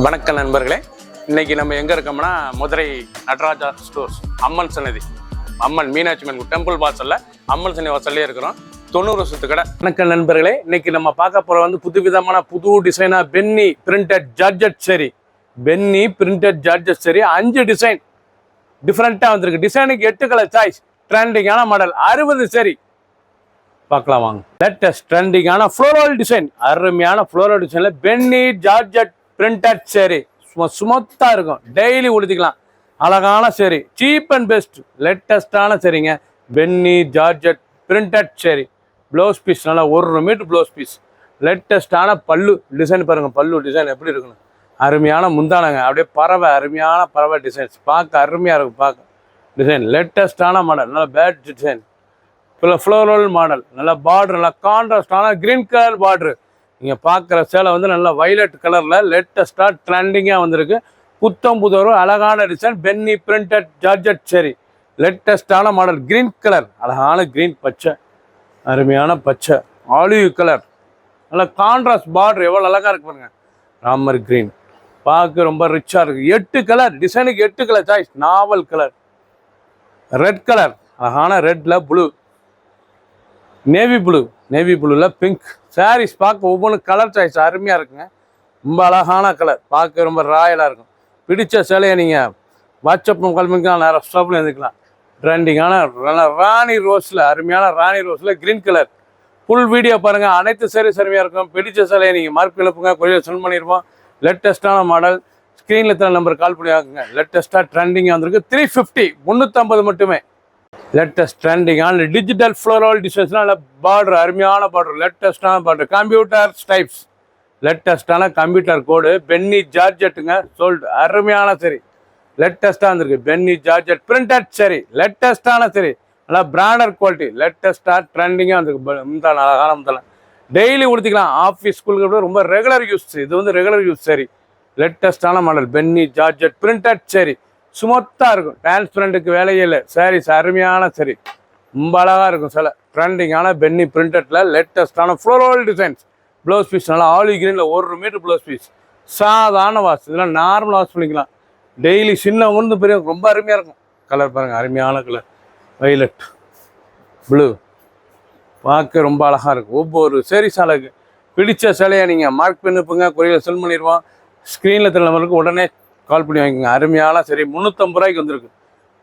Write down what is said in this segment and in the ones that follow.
வணக்கம் நண்பர்களே, இன்னைக்கு நம்ம எங்க இருக்கோம்னா மதுரை நடராஜா ஸ்டோர்ஸ் அம்மன் சன்னதி, அம்மன் மீனாட்சி அம்மன் டெம்பிள் வாசல்ல அம்மன் சன்னதி வாசல்லே இருக்கிறோம். 90 வருஷத்து கடை. வணக்கம் நண்பர்களே, இன்னைக்கு நம்ம பார்க்க போற புது விதமான புது டிசைனா பென்னி பிரிண்டட் ஜார்ஜெட் சரி. பென்னி பிரிண்டட் ஜார்ஜெட் சரி 5 டிசைன் டிஃப்ரெண்டா வந்திருக்கு. டிசைனுக்கு 8 கலர் சாய்ஸ். ட்ரெண்டிங்கான மாடல் 60 சரி பார்க்கலாம் வாங்க. லேட்டஸ்ட் ட்ரெண்டிங்கான ஃப்ளோரல் டிசைன், அருமையான ஃப்ளோரல் டிசைன்ல பென்னி ஜார்ஜெட் பிரிண்டட் சேரி. சுமத்தா இருக்கும், டெய்லி உடுத்திக்கலாம். அழகான சேரி, சீப் அண்ட் பெஸ்ட், லேட்டஸ்டான சரிங்க. பென்னி ஜார்ஜெட் பிரிண்டட் சேரி. ப்ளவுஸ் பீஸ் நல்லா 1 மீட்டர் ப்ளவுஸ் பீஸ். லேட்டஸ்டான பல்லு டிசைன் பாருங்க, பல்லு டிசைன் எப்படி இருக்கணும். அருமையான முந்தானங்க, அப்படியே பறவை, அருமையான பறவை டிசைன்ஸ் பார்க்க அருமையாக இருக்கும். பார்க்க டிசைன் லேட்டஸ்டான மாடல், நல்லா பேட் டிசைன், ஃப்ளோரல் மாடல், நல்லா பார்டர், நல்லா கான்ட்ராஸ்டான கிரீன் கலர் பார்டரு. நீங்கள் பார்க்குற சேலை நல்லா வைலட் கலரில் லேட்டஸ்ட்டாக ட்ரெண்டிங்காக வந்திருக்கு. புது அழகான டிசைன் பென்னி பிரிண்டட் ஜார்ஜெட் சரி. லேட்டஸ்டான மாடல், கிரீன் கலர், அழகான கிரீன் பச்சை, அருமையான பச்சை, ஆலிவ் கலர், நல்லா கான்ட்ராஸ்ட் பார்டர் எவ்வளோ அழகாக இருக்கு பாருங்க. ராமர் கிரீன் பார்க்க ரொம்ப ரிச்சாக இருக்குது. 8 கலர், டிசைனுக்கு 8 கலர் சாய்ஸ். நாவல் கலர், ரெட் கலர், அழகான ரெட்டில் ப்ளூ, நேவி ப்ளூவில் பிங்க் சாரீஸ் பார்க்க ஒவ்வொன்றும் கலர் சாய்ஸ் அருமையாக இருக்குங்க. ரொம்ப அழகான கலர், பார்க்க ரொம்ப ராயலாக இருக்கும். பிடிச்ச சேலையை நீங்கள் வாட்ஸ்அப் கிளம்பிக்கலாம், நேரம் ஸ்டாப்பில் இருந்துக்கலாம். ட்ரெண்டிங்கான ராணி ரோஸில், அருமையான ராணி ரோஸில் க்ரீன் கலர். ஃபுல் வீடியோ பாருங்கள், அனைத்து சேரீஸ் அருமையாக இருக்கும். பிடிச்ச சேலையை நீங்கள் மார்க் எழுப்புங்க, கொரியர் சென்ட் பண்ணியிருப்போம். லேட்டஸ்ட்டான மாடல், ஸ்க்ரீனில் எத்தனை நம்பர் கால் பண்ணி வாங்குங்க. லேட்டஸ்ட்டாக ட்ரெண்டிங்காக வந்திருக்கு. 350, 350 மட்டுமே. லேட்டஸ்ட் ட்ரெண்டிங்கான டிஜிட்டல் ஃப்ளோரல் டிசைன்ஸ்னால் பார்டர், அருமையான பார்டர், லேட்டஸ்டான பார்டர், கம்ப்யூட்டர் ஸ்டைப்ஸ், லேட்டஸ்டான கம்ப்யூட்டர் கோடு. பென்னி ஜார்ஜெட்டுங்க சோல்டு, அருமையான சரி, லேட்டஸ்ட்டாக வந்திருக்கு. பென்னி ஜார்ஜெட் பிரிண்டட் சரி, லேட்டஸ்டான சரி, நல்லா பிராண்டட் குவாலிட்டி, லேட்டஸ்ட்டாக ட்ரெண்டிங்காக வந்திருக்கு. முந்தான அழகான முந்தான டெய்லி உடுத்திக்கலாம். ஆஃபீஸ் ஸ்கூலுக்கு ரொம்ப ரெகுலர் யூஸ். இது ரெகுலர் யூஸ் சரி. லேட்டஸ்டான மாடல் பென்னி ஜார்ஜெட் பிரிண்டட் சரி. சுமத்தாக இருக்கும், டிரான்ஸ்பரண்ட்டுக்கு வேலையே இல்லை. சாரீஸ் அருமையான சரி, ரொம்ப அழகாக இருக்கும். சில ட்ரெண்டிங்கான பென்னி பிரிண்டட்டில் லேட்டஸ்டான ஃப்ளோரல் டிசைன்ஸ். ப்ளவுஸ் பீஸ் நல்லா ஆலிவ் கிரீனில் 1 மீட்டர் ப்ளவுஸ் பீஸ். சாதாரண வாஷ், இதெல்லாம் நார்மல் வாஷ் பண்ணிக்கலாம். டெய்லி சின்னவங்க பெரிய ரொம்ப அருமையாக இருக்கும். கலர் பாருங்கள், அருமையான கலர், வைலட் ப்ளூ பார்க்க ரொம்ப அழகாக இருக்கும். ஒவ்வொரு சேரீ சாலைக்கு பிடிச்ச சேலையை நீங்கள் மார்க் பண்ணிப்புங்க, கொரியர் சென்ட் பண்ணிடுவோம். ஸ்க்ரீனில் தெரியல நம்பருக்கு உடனே கால் பண்ணி வாங்கிக்கோங்க. அருமையான சரி 350 ரூபாய்க்கு வந்திருக்கு.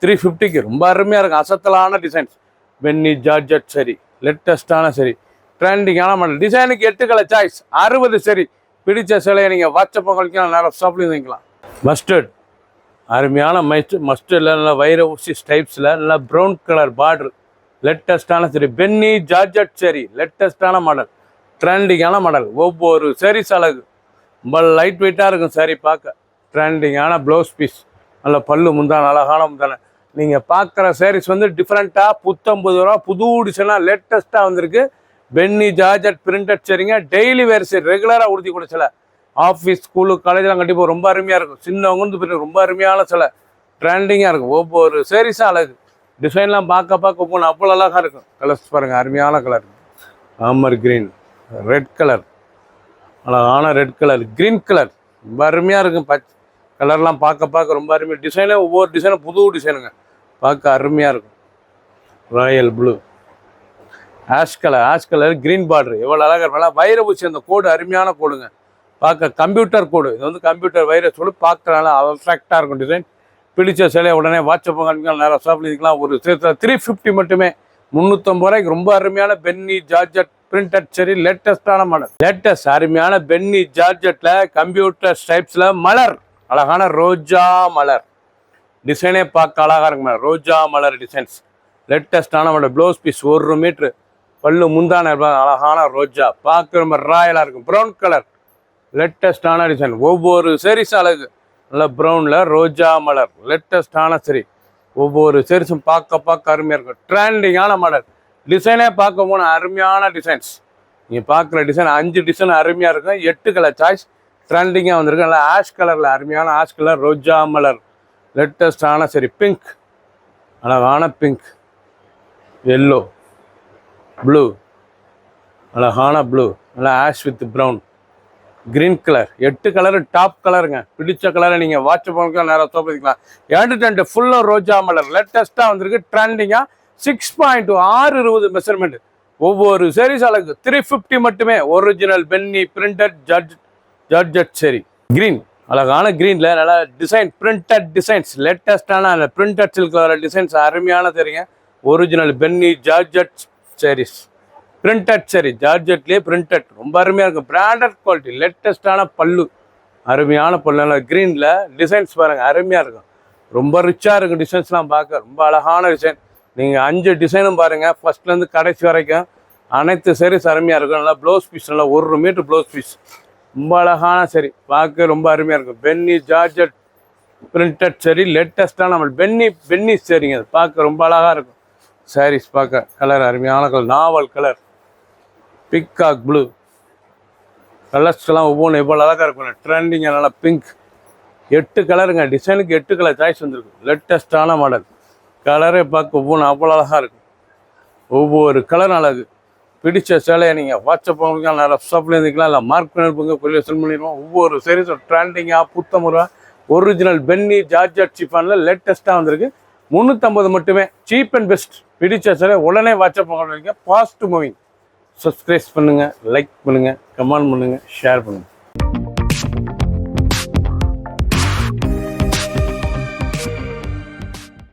350க்கு ரொம்ப அருமையாக இருக்கும். அசத்தலான டிசைன்ஸ் பென்னி ஜார்ஜெட் சரி, லேட்டஸ்டான சரி, ட்ரெண்டிங்கான மாடல். டிசைனுக்கு 8 கலர் சாய்ஸ், 60 சரி. பிடிச்ச சிலையை நீங்கள் வாட்ஸ்அப் கழிக்கலாம், நேரம் ஷாப்லேயும் வாங்கிக்கலாம். மஸ்டர்ட், அருமையான மஸ்டர்டில் நல்லா வைர ஊசி ஸ்டைப்ஸில் நல்லா ப்ரௌன் கலர் பார்டர், லேட்டஸ்டான சரி பென்னி ஜார்ஜெட் சரி, லேட்டஸ்டான மாடல், ட்ரெண்டிங்கான மாடல். ஒவ்வொரு சாரீஸ் அழகு, ரொம்ப லைட் வெயிட்டாக இருக்கும் சாரீ பார்க்க. ட்ரெண்டிங்கான ப்ளவுஸ் பீஸ், நல்ல பல்லு முந்தான, அழகான முந்தான. நீங்கள் பார்க்குற சாரீஸ் டிஃப்ரெண்ட்டாக 50 ரூபா புது டிசைனாக லேட்டஸ்ட்டாக வந்திருக்கு. பென்னி ஜார்ஜெட் பிரிண்டட் சரிங்க. டெய்லி வேர் சரி, ரெகுலராக உடுத்தி கூட சில ஆஃபீஸ் ஸ்கூலு காலேஜெலாம் கண்டிப்பாக ரொம்ப அருமையாக இருக்கும். சின்னவங்க ரொம்ப அருமையான சில ட்ரெண்டிங்காக இருக்கும். ஒவ்வொரு சாரீஸும் அழகு, டிசைன்லாம் பார்க்க ஒவ்வொன்று அவ்வளோ அழகாக இருக்கும். கலர்ஸ் பாருங்கள், அருமையான colour, armour green, red colour, அழகான ரெட் கலர், க்ரீன் கலர் ரொம்ப அருமையாக இருக்கும். பச்சை கலர்லாம் பார்க்க ரொம்ப அருமையாக. டிசைனே ஒவ்வொரு டிசைனும் புது டிசைனுங்க, பார்க்க அருமையாக இருக்கும். Royal blue, ash colour green border எவ்வளோ அழகாக இருக்கும். வைர ஊசி அந்த கோடு அருமையான கோடுங்க, பார்க்க கம்ப்யூட்டர் கோடு. இது கம்ப்யூட்டர் வைரஸ் கோடு, பார்க்குறனால அட்ராக்டாக இருக்கும் டிசைன். பிடிச்ச சிலையை உடனே வாட்ஸ்அப் காமிக்கலாம், நேரம் ஷாப்பில் இருக்கலாம். ஒரு 350 மட்டுமே, 350 ரூபாய்க்கு ரொம்ப அருமையான பென்னி ஜார்ஜெட் பிரிண்டட் சரி, லேட்டஸ்டான மாடல். லேட்டஸ்ட் அருமையான பென்னி ஜார்ஜெட்டில் கம்ப்யூட்டர் ஸ்டைப்ஸில் மலர், அழகான ரோஜா மலர் டிசைனே பார்க்க அழகாக இருக்குங்க. ரோஜா மலர் டிசைன்ஸ், லேட்டஸ்டான மாடல். ப்ளவுஸ் பீஸ் 1 மீட்ரு, பல்லு முந்தான, அழகான ரோஜா பார்க்க ரொம்ப ராயலாக இருக்கும். ப்ரௌன் கலர், லேட்டஸ்டான டிசைன். ஒவ்வொரு சாரீஸ் அழகு, நல்ல ப்ரௌனில் ரோஜா மலர், லேட்டஸ்டான சரி. ஒவ்வொரு சாரீஸும் பார்க்க அருமையாக இருக்கும். ட்ரெண்டிங்கான மாடல், டிசைனே பார்க்க போன அருமையான டிசைன்ஸ். நீங்கள் பார்க்குற டிசைன் 5 டிசைன் அருமையாக இருக்கும். 8 கலர் சாய்ஸ், ட்ரெண்டிங்காக வந்திருக்கு. நல்லா ஆஷ் கலரில், அருமையான ஆஷ் கலர், ரோஜா மலர், லேட்டஸ்டான சரி. பிங்க், அழகான பிங்க், எல்லோ, ப்ளூ, அழகான ப்ளூ, நல்லா ash with brown, green colour 8 colour top கலருங்க. பிடிச்ச கலரை நீங்கள் வாட்ச் பண்ணுங்க, நேரம் சோப்பிக்கலாம். 2 ஃபுல்லாக ரோஜா மலர் லேட்டஸ்ட்டாக வந்திருக்கு. ட்ரெண்டிங்காக 6.2 620 மெஷர்மெண்ட். ஒவ்வொரு சாரீஸ் அழகு 350 மட்டுமே. ஒரிஜினல் பென்னி பிரிண்டட் ஜார்ஜெட் சரி. கிரீன் அழகான கிரீனில் நல்லா டிசைன் பிரிண்டட் டிசைன்ஸ் லேட்டஸ்டான அந்த பிரிண்டட் சில்கில் வர டிசைன்ஸ் அருமையான தெரியுங்க. Original penny georgette saris printed சரி, ஜார்ஜெட்லேயே பிரிண்டட் ரொம்ப அருமையாக இருக்கும். பிராண்டட் குவாலிட்டி லேட்டஸ்டான பல்லு, அருமையான பல்லு. க்ரீனில் டிசைன்ஸ் பாருங்கள் அருமையாக இருக்கும். ரொம்ப ரிச்சாக இருக்கும் டிசைன்ஸ்லாம் பார்க்க. ரொம்ப அழகான டிசைன். நீங்கள் 5 டிசைனும் பாருங்கள் ஃபஸ்ட்லேருந்து கடைசி வரைக்கும் அனைத்து சாரீஸ் அருமையாக இருக்கும். நல்லா ப்ளவுஸ் பீஸ், நல்லா 1 மீட்டர் ப்ளவுஸ் பீஸ், ரொம்ப அழகான சரி, பார்க்க ரொம்ப அருமையாக இருக்கும். பென்னி ஜார்ஜெட் பிரிண்டட் சரி லேட்டஸ்ட்டாக நம்ம பென்னி சரிங்க. அது பார்க்க ரொம்ப அழகாக இருக்கும். சாரீஸ் பார்க்க கலர் அருமையான கலர், நாவல் கலர், பிக்காக் ப்ளூ கலர்ஸ்க்கெல்லாம் ஒவ்வொன்றும் எவ்வளோ அழகாக இருக்கும். ட்ரெண்டிங்காக நல்லா பிங்க் 8 கலருங்க. டிசைனுக்கு 8 கலர் சாய்ஸ் வந்துருக்கு. லேட்டஸ்ட்டான மாடல். கலரே பார்க்க ஒவ்வொன்றும் அவ்வளோ அழகாக இருக்கும். ஒவ்வொரு கலரும் அழகு. பிடிச்ச சேலையை நீங்கள் வாட்ஸ்அப் பண்ணுங்க, நல்லா ஷாப்பில் இருந்துக்கலாம், இல்லை மார்க் பண்ணிருப்பீங்க, கொரியர் சென்ட் பண்ணிடுவோம். ஒவ்வொரு சாரீஸும் ட்ரெண்டிங்காக புத்தமுறை ஒரிஜினல் பென்னி ஜார்ஜெட் சிஃபானில் லேட்டஸ்ட்டாக வந்திருக்கு. 350 மட்டுமே. Cheap and best. பிடிச்ச சேலை உடனே வாட்ஸ்அப் பண்ணுங்க. Fast moving. சப்ஸ்கிரைப் பண்ணுங்கள், லைக் பண்ணுங்கள், கமெண்ட் பண்ணுங்கள், ஷேர் பண்ணுங்கள்.